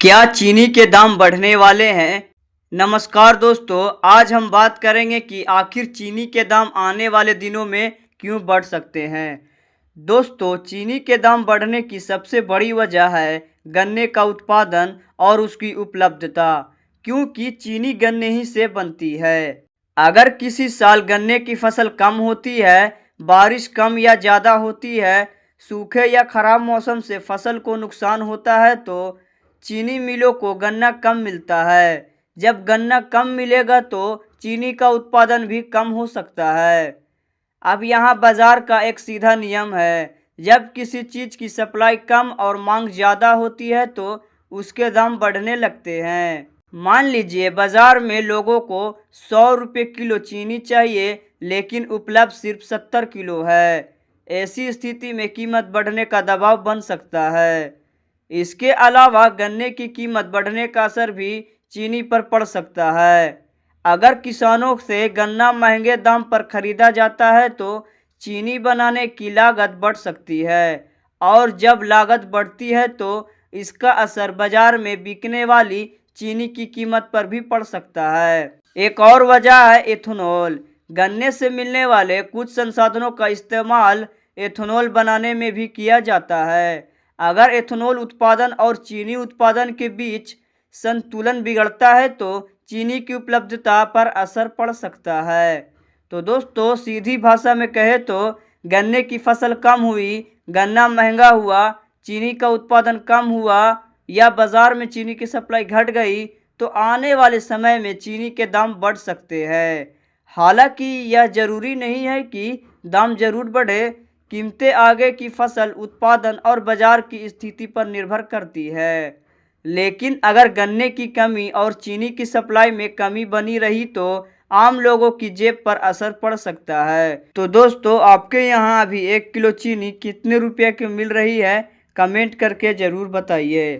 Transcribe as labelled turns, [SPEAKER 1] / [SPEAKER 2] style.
[SPEAKER 1] क्या चीनी के दाम बढ़ने वाले हैं? नमस्कार दोस्तों, आज हम बात करेंगे कि आखिर चीनी के दाम आने वाले दिनों में क्यों बढ़ सकते हैं। दोस्तों, चीनी के दाम बढ़ने की सबसे बड़ी वजह है गन्ने का उत्पादन और उसकी उपलब्धता, क्योंकि चीनी गन्ने ही से बनती है। अगर किसी साल गन्ने की फसल कम होती है, बारिश कम या ज़्यादा होती है, सूखे या खराब मौसम से फसल को नुकसान होता है तो चीनी मिलों को गन्ना कम मिलता है। जब गन्ना कम मिलेगा तो चीनी का उत्पादन भी कम हो सकता है। अब यहाँ बाजार का एक सीधा नियम है, जब किसी चीज़ की सप्लाई कम और मांग ज़्यादा होती है तो उसके दाम बढ़ने लगते हैं। मान लीजिए बाजार में लोगों को 100 रुपये किलो चीनी चाहिए, लेकिन उपलब्ध सिर्फ 70 किलो है। ऐसी स्थिति में कीमत बढ़ने का दबाव बन सकता है। इसके अलावा गन्ने की कीमत बढ़ने का असर भी चीनी पर पड़ सकता है। अगर किसानों से गन्ना महंगे दाम पर खरीदा जाता है तो चीनी बनाने की लागत बढ़ सकती है, और जब लागत बढ़ती है तो इसका असर बाजार में बिकने वाली चीनी की कीमत पर भी पड़ सकता है। एक और वजह है एथेनॉल। गन्ने से मिलने वाले कुछ संसाधनों का इस्तेमाल एथेनॉल बनाने में भी किया जाता है। अगर एथेनॉल उत्पादन और चीनी उत्पादन के बीच संतुलन बिगड़ता है तो चीनी की उपलब्धता पर असर पड़ सकता है। तो दोस्तों, सीधी भाषा में कहे तो गन्ने की फसल कम हुई, गन्ना महंगा हुआ, चीनी का उत्पादन कम हुआ या बाजार में चीनी की सप्लाई घट गई तो आने वाले समय में चीनी के दाम बढ़ सकते हैं। हालांकि यह जरूरी नहीं है कि दाम जरूर बढ़े। कीमतें आगे की फसल उत्पादन और बाजार की स्थिति पर निर्भर करती है। लेकिन अगर गन्ने की कमी और चीनी की सप्लाई में कमी बनी रही तो आम लोगों की जेब पर असर पड़ सकता है। तो दोस्तों, आपके यहाँ अभी 1 किलो चीनी कितने रुपए की मिल रही है? कमेंट करके ज़रूर बताइए।